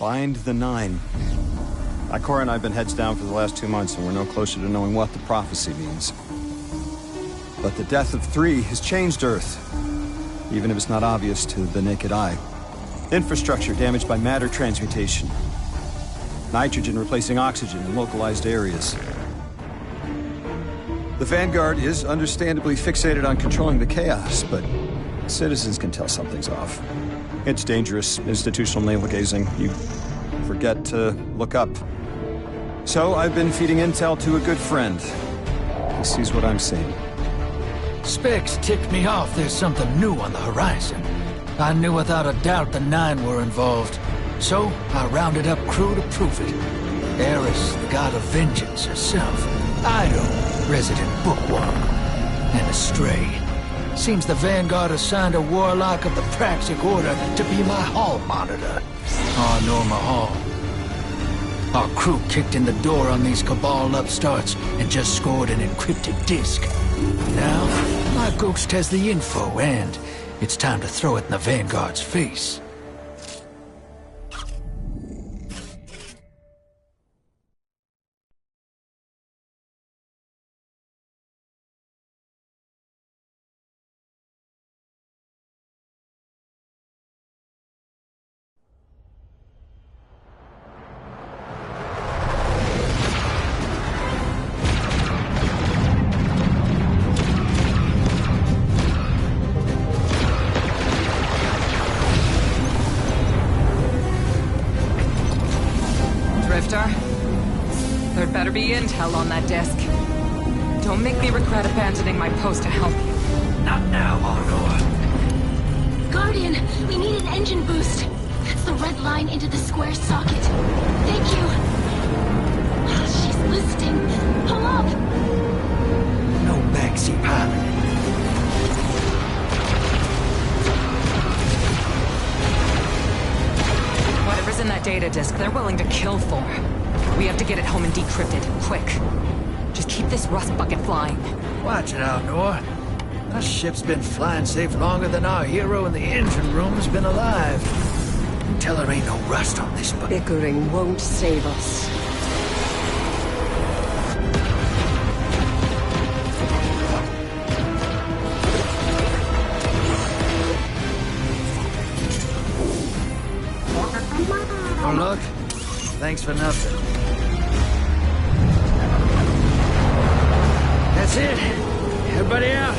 Bind the Nine. Ikora and I have been heads down for the last 2 months, and we're no closer to knowing what the prophecy means. But the death of 3 has changed Earth, even if it's not obvious to the naked eye. Infrastructure damaged by matter transmutation. Nitrogen replacing oxygen in localized areas. The Vanguard is understandably fixated on controlling the chaos, but citizens can tell something's off. It's dangerous, institutional navel-gazing. You forget to look up. So I've been feeding intel to a good friend. He sees what I'm seeing. Specs ticked me off there's something new on the horizon. I knew without a doubt the Nine were involved. So I rounded up crew to prove it. Eris, the god of vengeance herself. Ido, resident bookworm. And Astray. Seems the Vanguard assigned a warlock of the Praxic Order to be my hall monitor. Our Norma Hall. Our crew kicked in the door on these Cabal upstarts and just scored an encrypted disk. Now, my ghost has the info and it's time to throw it in the Vanguard's face. There'd better be intel on that desk. Don't make me regret abandoning my post to help you. Not now, Honor. Guardian, we need an engine boost. That's the red line into the square socket. Thank you. She's listening. Pull up. No backseat pilot. Whatever's in that data disk, they're willing to kill for. We have to get it home and decrypt it, quick. Just keep this rust bucket flying. Watch it out, Nor. Our ship's been flying safe longer than our hero in the engine room's been alive. Tell her ain't no rust on this bucket. Bickering won't save us. Oh, look. Thanks for nothing. That's it. Everybody out.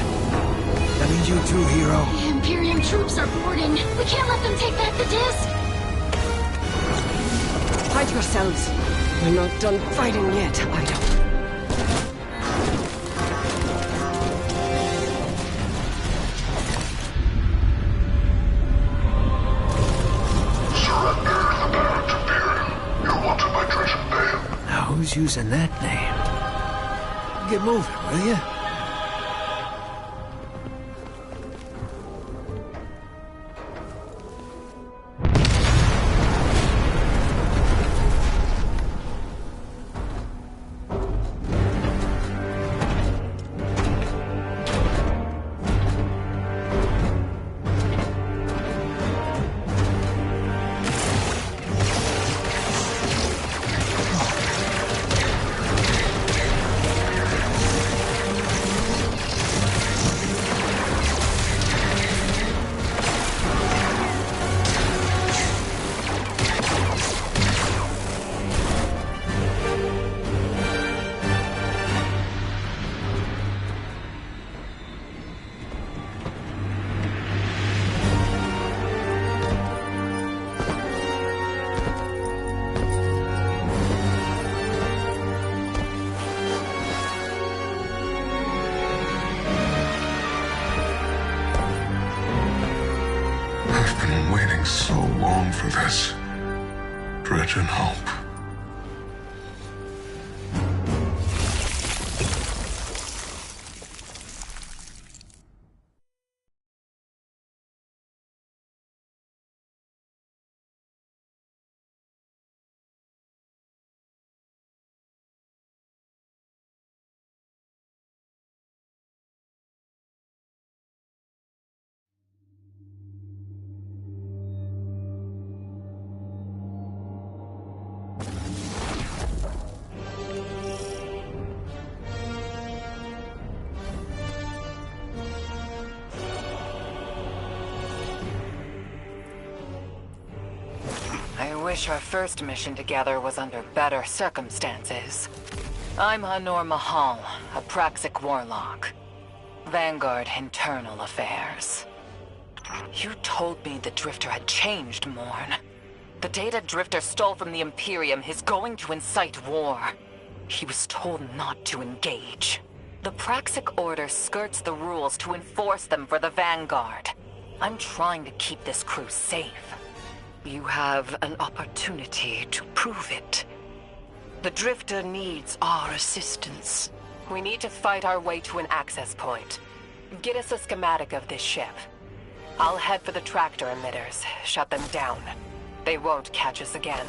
That means you too, hero. The Imperium troops are boarding. We can't let them take back the disc. Hide yourselves. We're not done fighting yet, Ido. Who's using that name? Get moving, will you? So long for this. Dread and hope. wish our first mission together was under better circumstances. I'm Hanor Mahal, a Praxic warlock. Vanguard Internal Affairs. You told me the Drifter had changed, Morn. The data Drifter stole from the Imperium is going to incite war. He was told not to engage. The Praxic Order skirts the rules to enforce them for the Vanguard. I'm trying to keep this crew safe. You have an opportunity to prove it. The Drifter needs our assistance. We need to fight our way to an access point. Get us a schematic of this ship. I'll head for the tractor emitters, shut them down. They won't catch us again.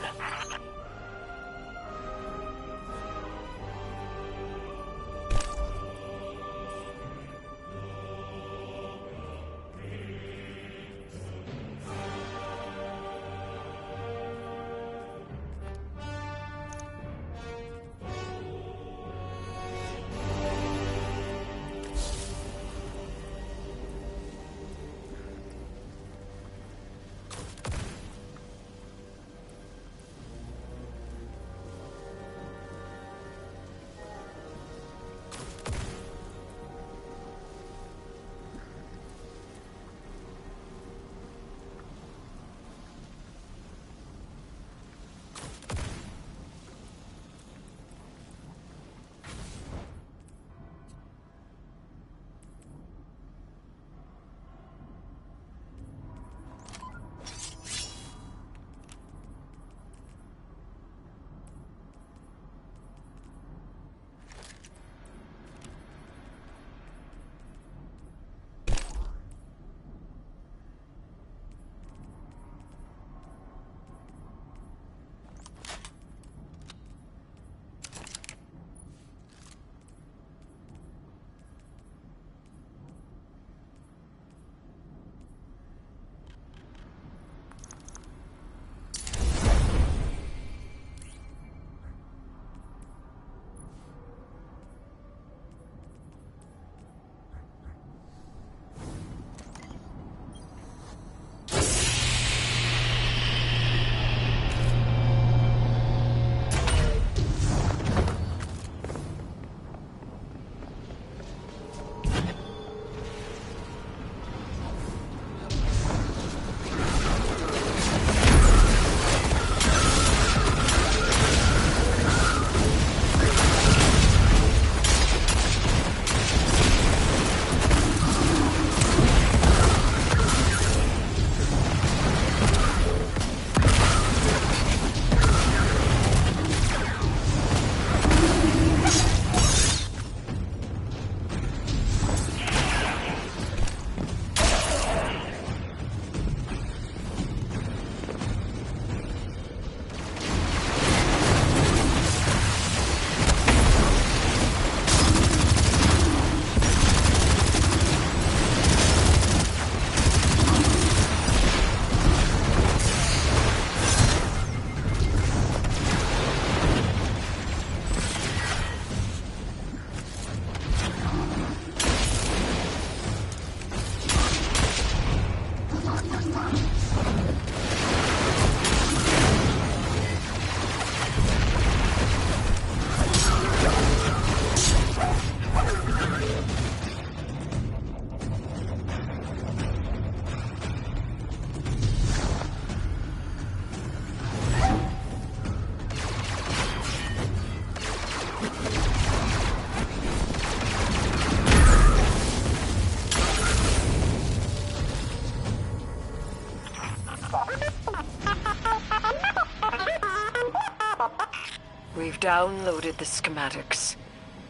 We've downloaded the schematics.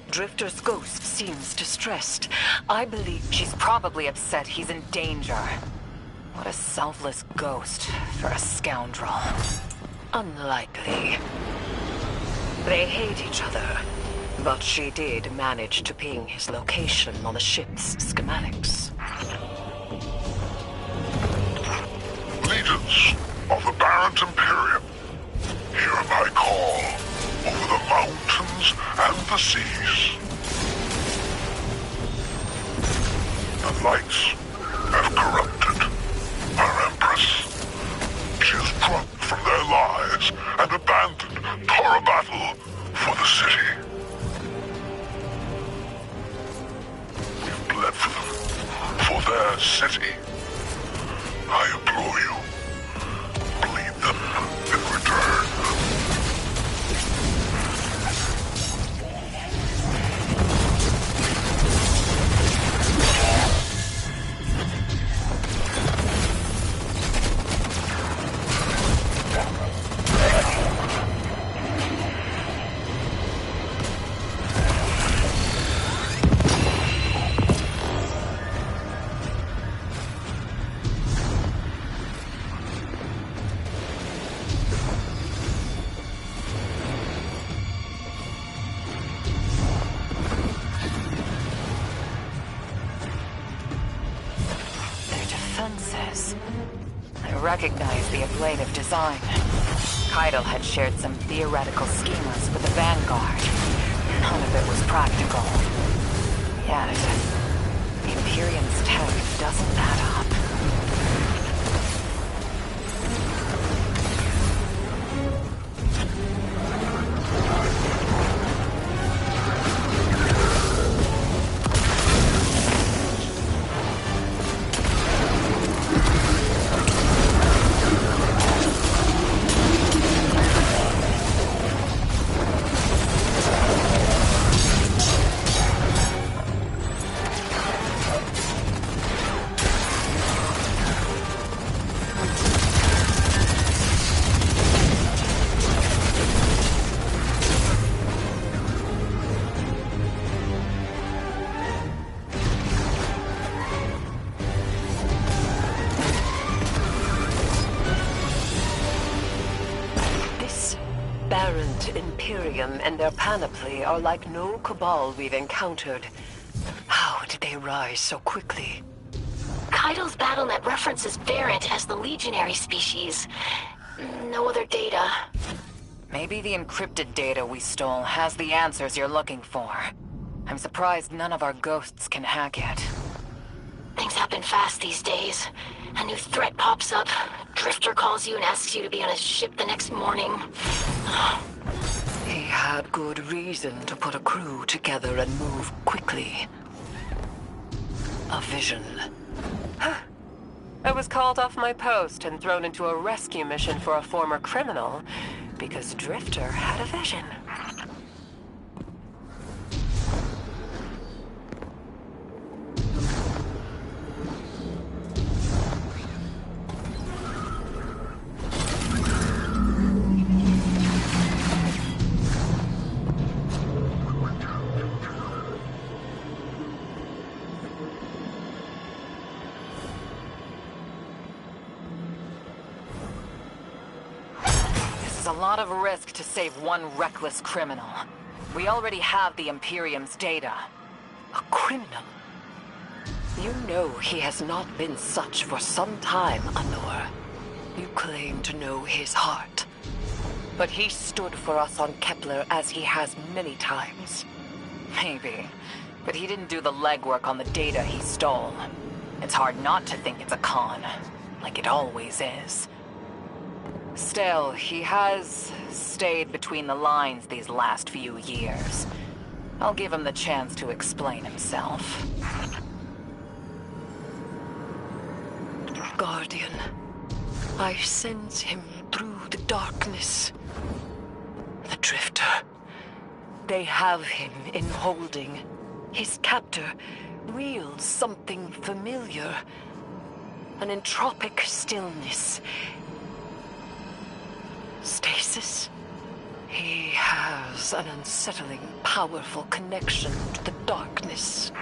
Drifter's ghost seems distressed. I believe she's probably upset he's in danger. What a selfless ghost for a scoundrel. Unlikely. They hate each other, but she did manage to ping his location on the ship's schematics. Leaders of the Barrent Imperium, hear my call over the mountains and the seas. The lights have corrupted our Empress. She is drunk from their lies. this. I recognize the ablative design. Keitel had shared some theoretical schemas with the Vanguard. None of it was practical. Yet, the Imperium's tech doesn't add up. Imperium and their panoply are like no Cabal we've encountered. How did they rise so quickly? Keitel's BattleNet references Varant as the legionary species. No other data. Maybe the encrypted data we stole has the answers you're looking for. I'm surprised none of our ghosts can hack it. Things happen fast these days. A new threat pops up. Drifter calls you and asks you to be on his ship the next morning. He had good reason to put a crew together and move quickly. A vision. I was called off my post and thrown into a rescue mission for a former criminal because Drifter had a vision. It's a lot of risk to save one reckless criminal. We already have the Imperium's data. A criminal? You know he has not been such for some time, Anor. You claim to know his heart. But he stood for us on Kepler as he has many times. Maybe. But he didn't do the legwork on the data he stole. It's hard not to think it's a con. Like it always is. Still, he has stayed between the lines these last few years. I'll give him the chance to explain himself. Guardian, I sense him through the darkness. The Drifter. They have him in holding. His captor wields something familiar. An entropic stillness. Stasis? He has an unsettling, powerful connection to the darkness.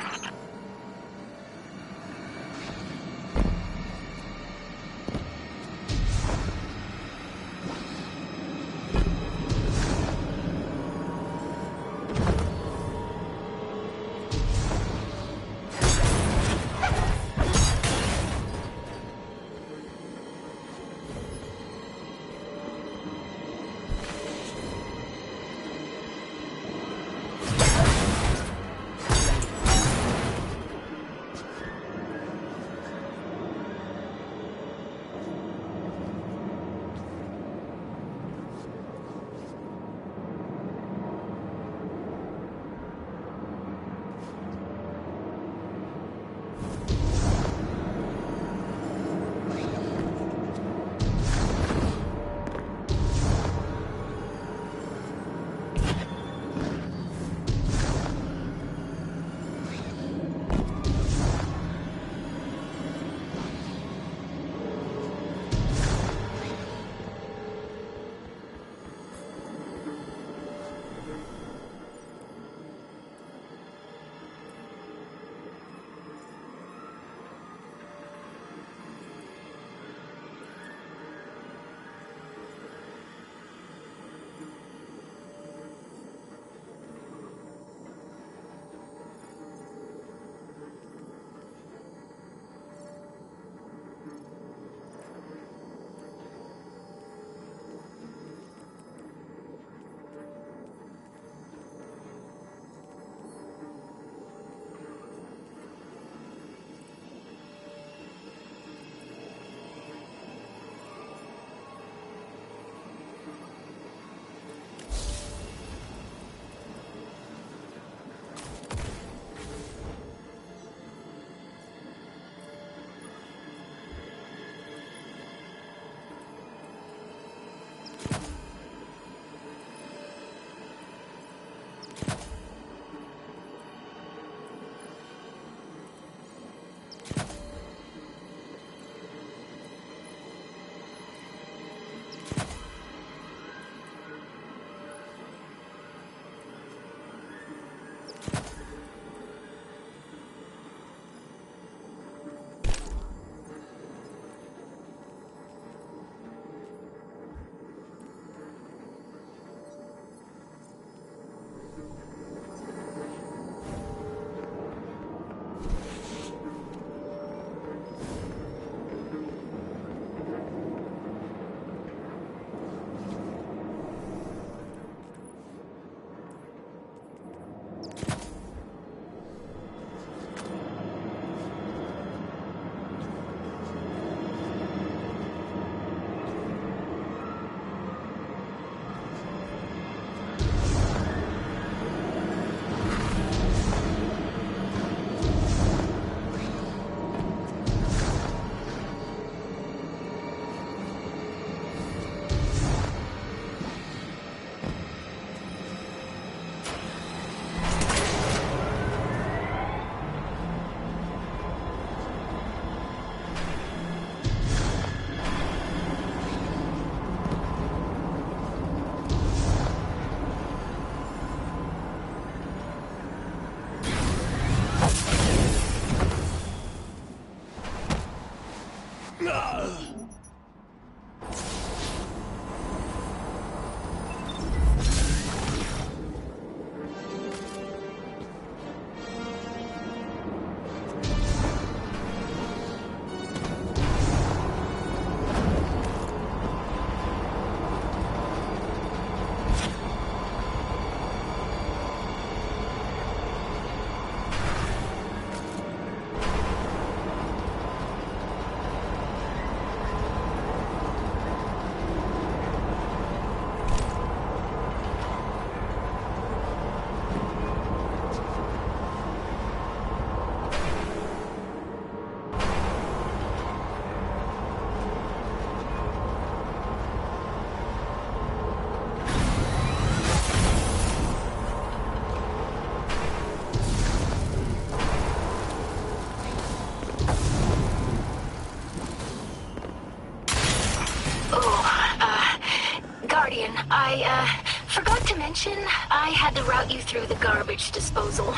I forgot to mention I had to route you through the garbage disposal.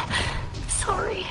Sorry.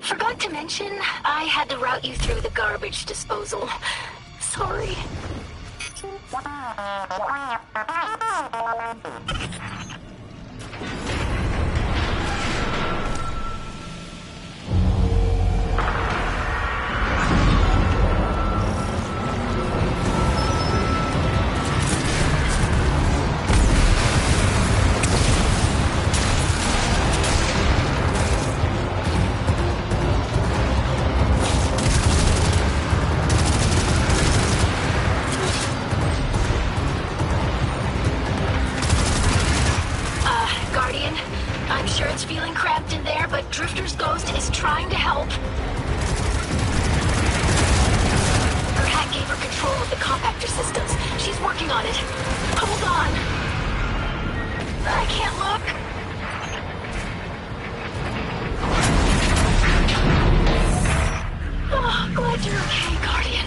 Forgot to mention, I had to route you through the garbage disposal. Sorry. I'm sure it's feeling cramped in there, but Drifter's ghost is trying to help. Her hack gave her control of the compactor systems. She's working on it. Hold on. I can't look. Oh, glad you're okay, Guardian.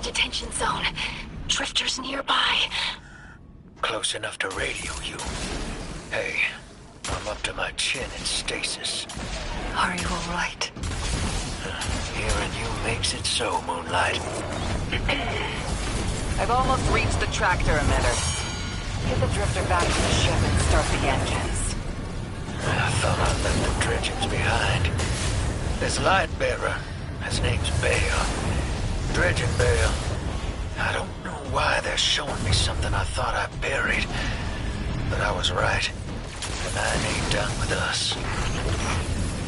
detention zone. Drifters nearby. Close enough to radio you. Hey, I'm up to my chin in stasis. Are you all right? Hearing you makes it so, Moonlight. I've almost reached the tractor emitter. Get the drifter back to the ship and start the engines. I thought I left the dredgings behind. This light bearer, his name's Bale. Dredging Bale. I don't know why they're showing me something I thought I buried. But I was right. The Nine ain't done with us.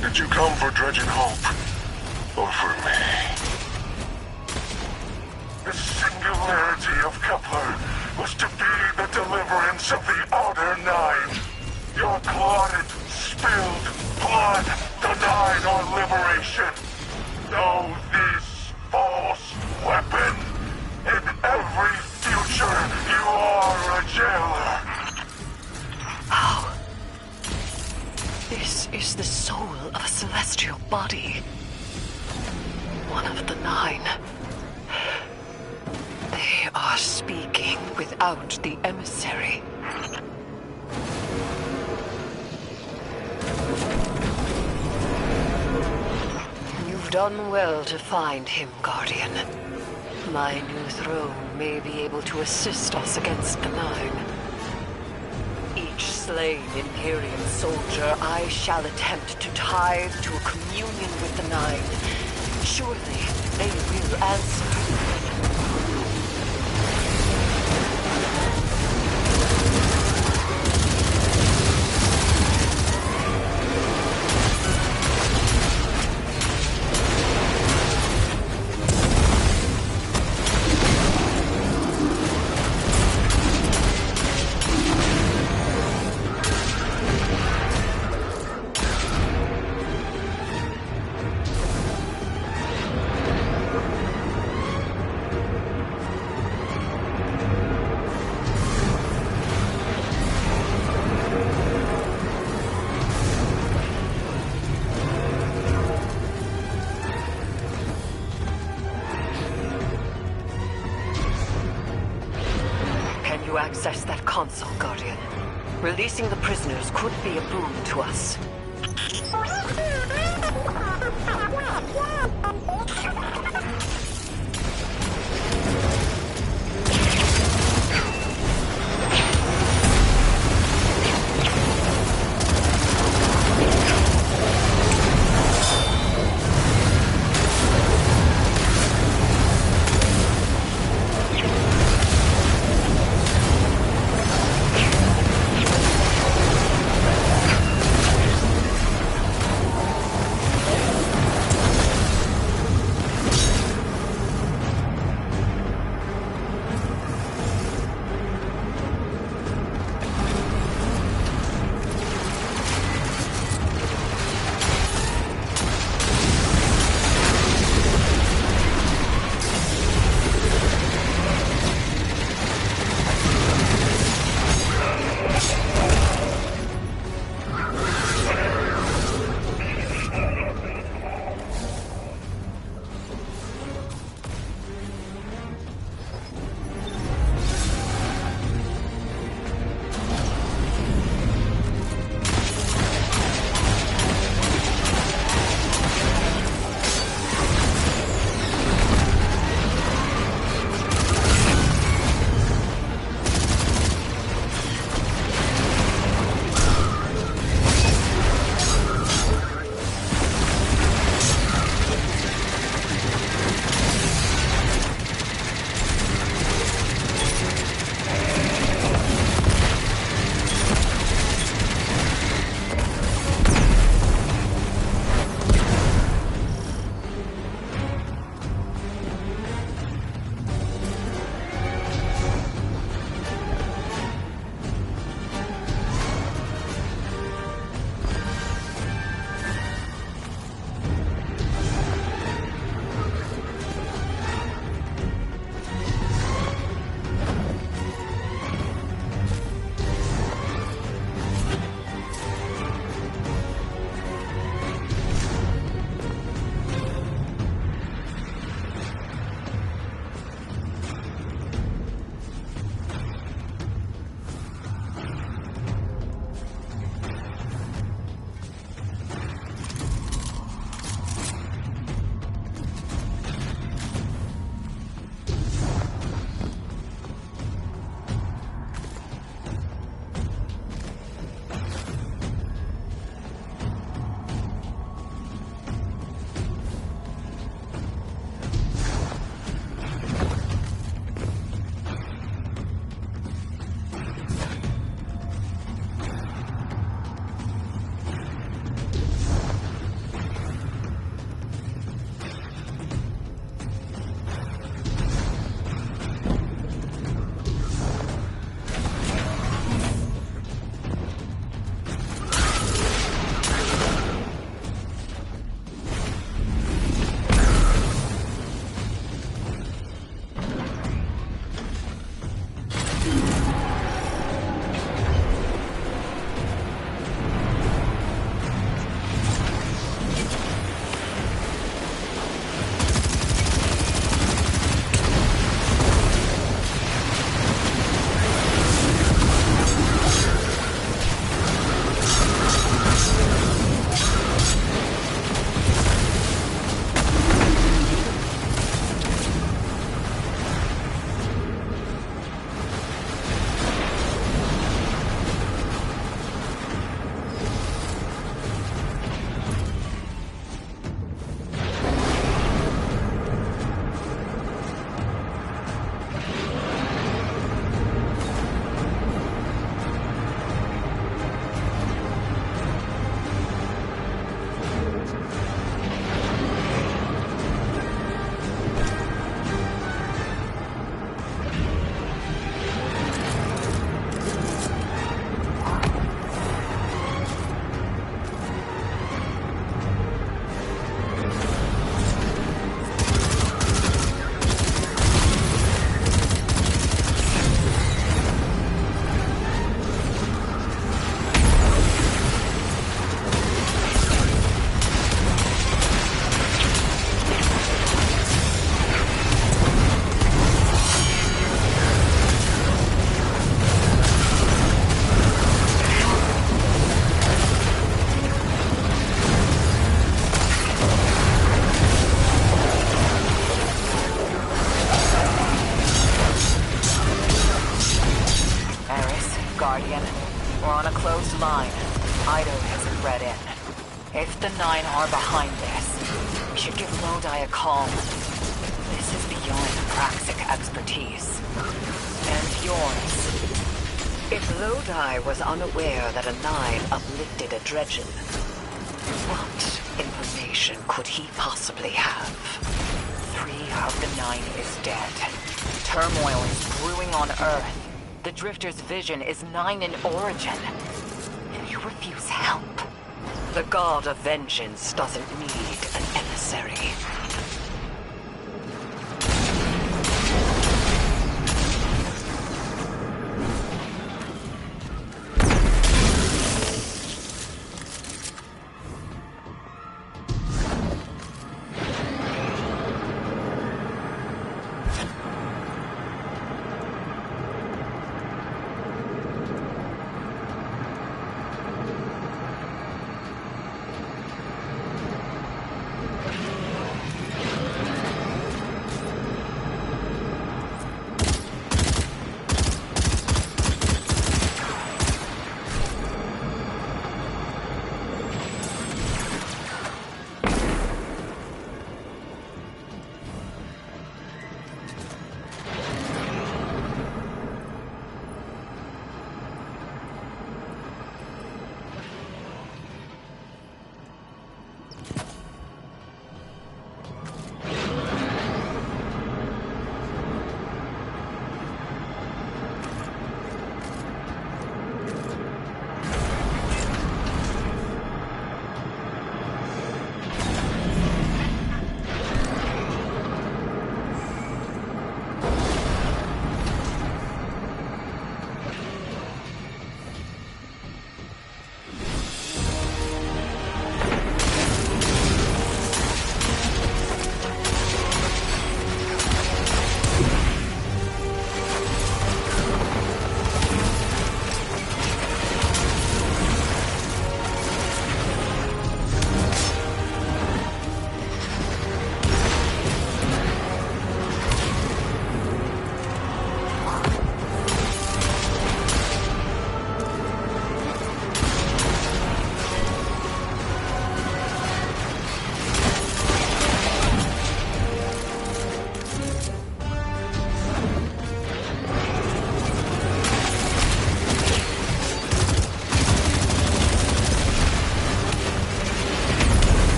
Did you come for Dredging Hope? Or for me? The singularity of Kepler was to be the deliverance of the Outer Nine. Your clotted, spilled blood denied our liberation. Know this false weapon. In every future, you are a jailer. How? This is the soul of a celestial body. One of the Nine. They are speaking without the emissary. You've done well to find him, Guardian. My new throne may be able to assist us against the Nine. Each slain Imperium soldier I shall attempt to tithe to a communion with the Nine. Surely they will answer. Access that console, Guardian. Releasing the prisoners could be a boon to us. line, Ido hasn't read in. If the Nine are behind this, we should give Lodi a call. This is beyond Praxic expertise. And yours. If Lodi was unaware that a Nine uplifted a Dredgen, what information could he possibly have? 3 of the 9 is dead. Turmoil is brewing on Earth. The Drifter's vision is 9 in origin. And you refuse help. The God of Vengeance doesn't need an emissary.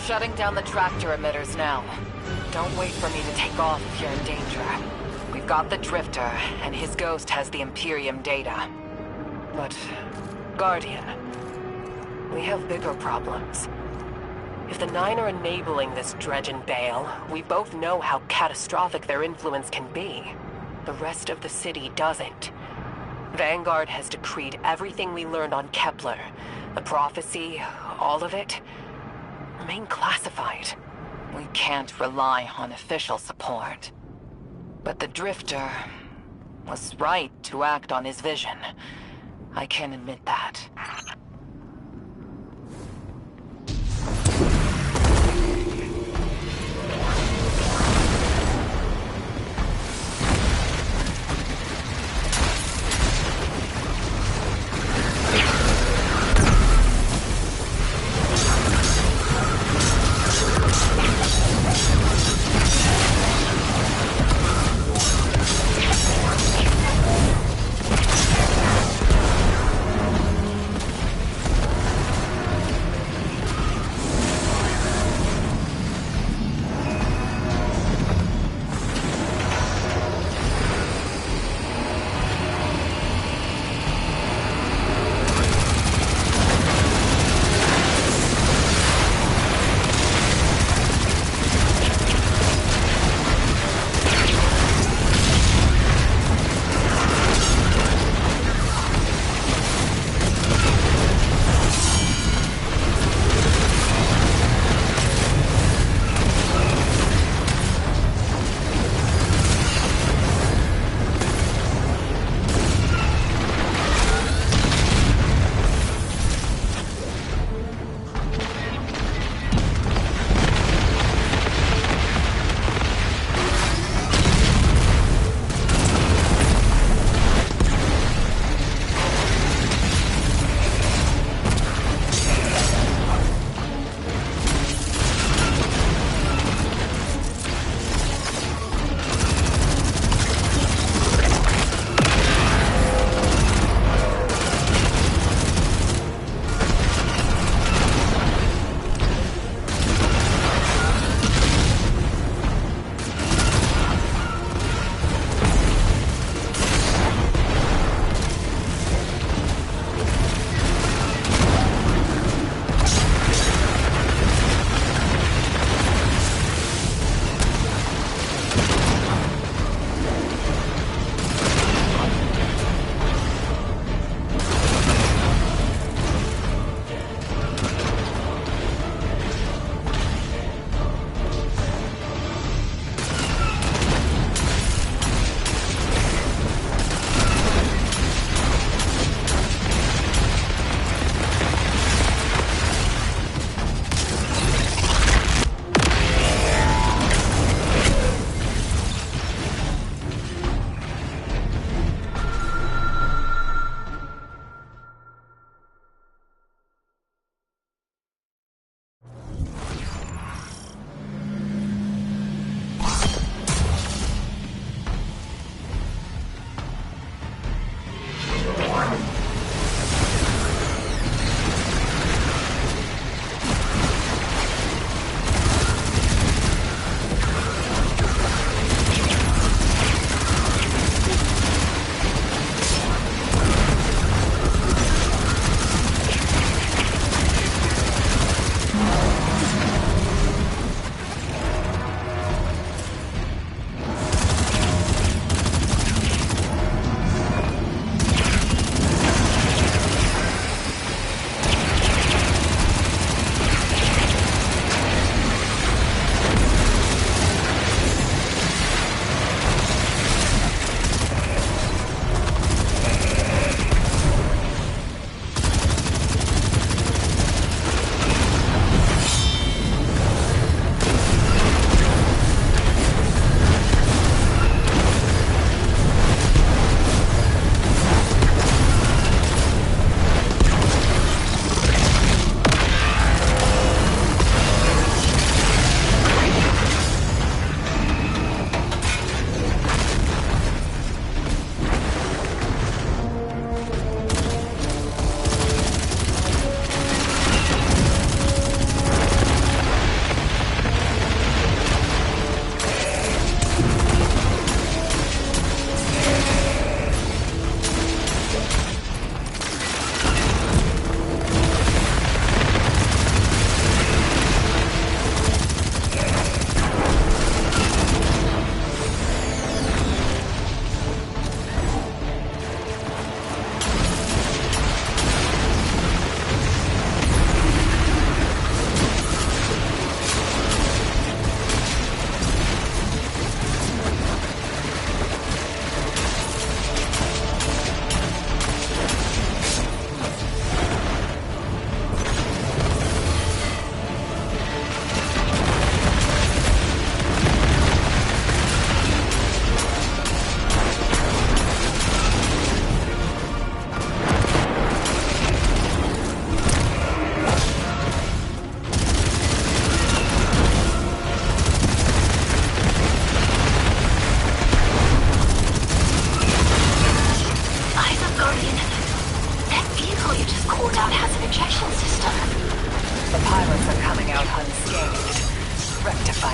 Shutting down the tractor emitters now. Don't wait for me to take off if you're in danger. We've got the Drifter, and his ghost has the Imperium data. But, Guardian, we have bigger problems. If the Nine are enabling this Dredgen Bale, we both know how catastrophic their influence can be. The rest of the city doesn't. Vanguard has decreed everything we learned on Kepler. The prophecy, all of it, remain classified. We can't rely on official support. But the Drifter was right to act on his vision. I can admit that.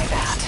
try that.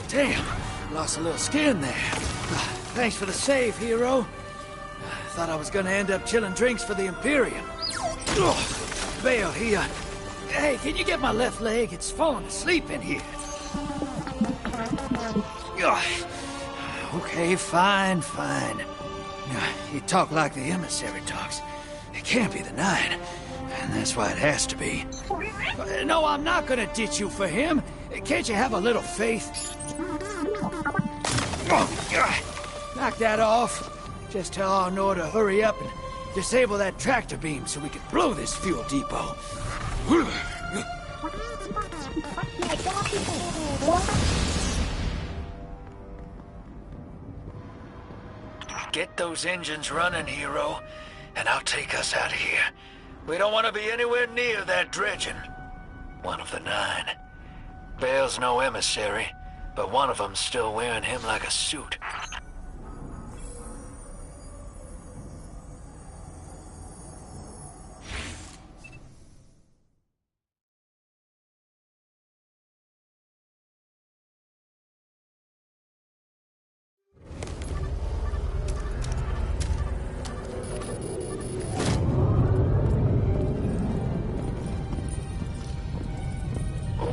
Damn, lost a little skin there. Thanks for the save, hero. Thought I was gonna end up chilling drinks for the Imperium. Bale, hey, can you get my left leg? It's falling asleep in here. Okay, fine. You talk like the emissary talks. It can't be the Nine, and that's why it has to be. No, I'm not gonna ditch you for him. Can't you have a little faith? Knock that off. Just tell Arnor to hurry up and disable that tractor beam so we can blow this fuel depot. Get those engines running, hero, and I'll take us out of here. We don't want to be anywhere near that dredging. One of the Nine. Bale's no emissary, but one of them's still wearing him like a suit.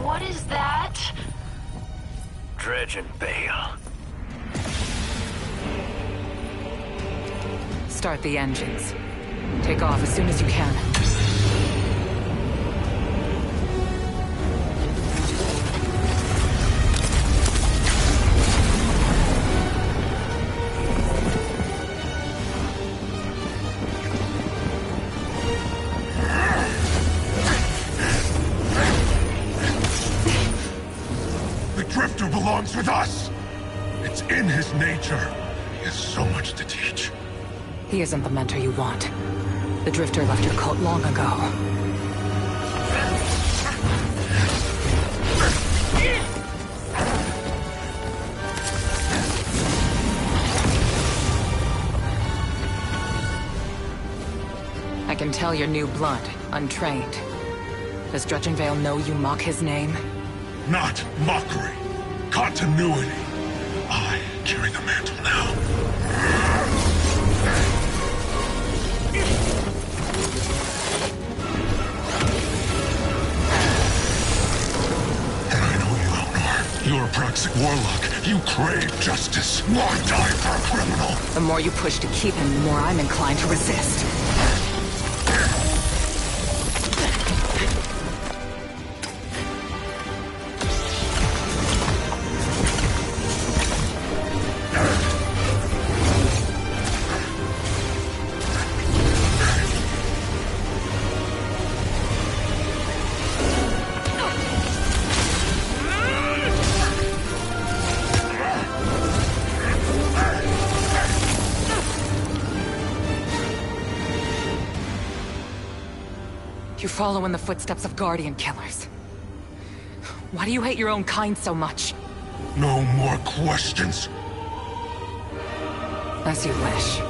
What is that? Dredging Bale. Start the engines. Take off as soon as you can. Drifter belongs with us! It's in his nature. He has so much to teach. He isn't the mentor you want. The Drifter left your cult long ago. I can tell you're new blood, untrained. Does Dredgen Vale know you mock his name? Not mockery. Continuity. I carry the mantle now. And I know you, Elnor. You're a Praxic warlock. You crave justice. Why die for a criminal? The more you push to keep him, the more I'm inclined to resist. You're following the footsteps of Guardian killers. Why do you hate your own kind so much? No more questions. As you wish.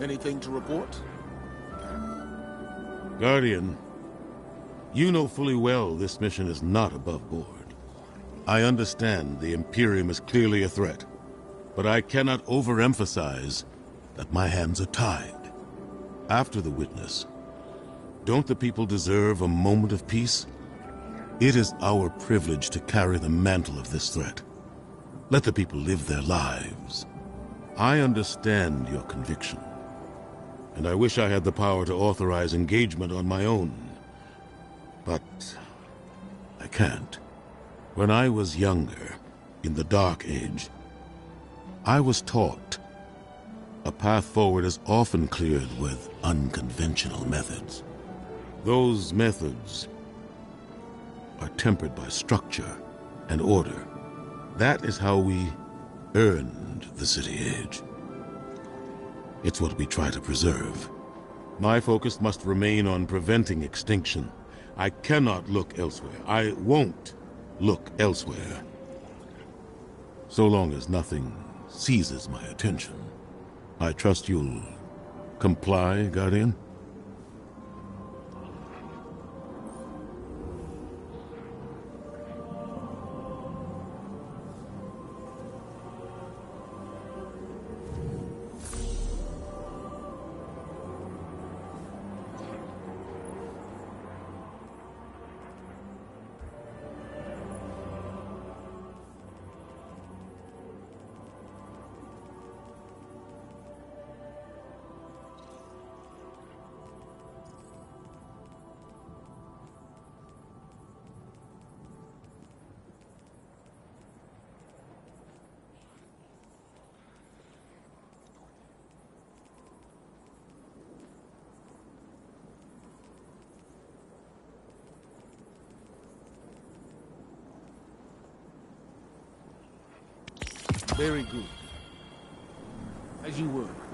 Anything to report? Guardian, you know fully well this mission is not above board. I understand the Imperium is clearly a threat, but I cannot overemphasize that my hands are tied. After the witness, don't the people deserve a moment of peace? It is our privilege to carry the mantle of this threat. Let the people live their lives. I understand your conviction, and I wish I had the power to authorize engagement on my own. But I can't. When I was younger, in the Dark Age, I was taught a path forward is often cleared with unconventional methods. Those methods are tempered by structure and order. That is how we earned the City Age. It's what we try to preserve. My focus must remain on preventing extinction. I cannot look elsewhere. I won't look elsewhere. So long as nothing seizes my attention. I trust you'll comply, Guardian? Very good. As you were.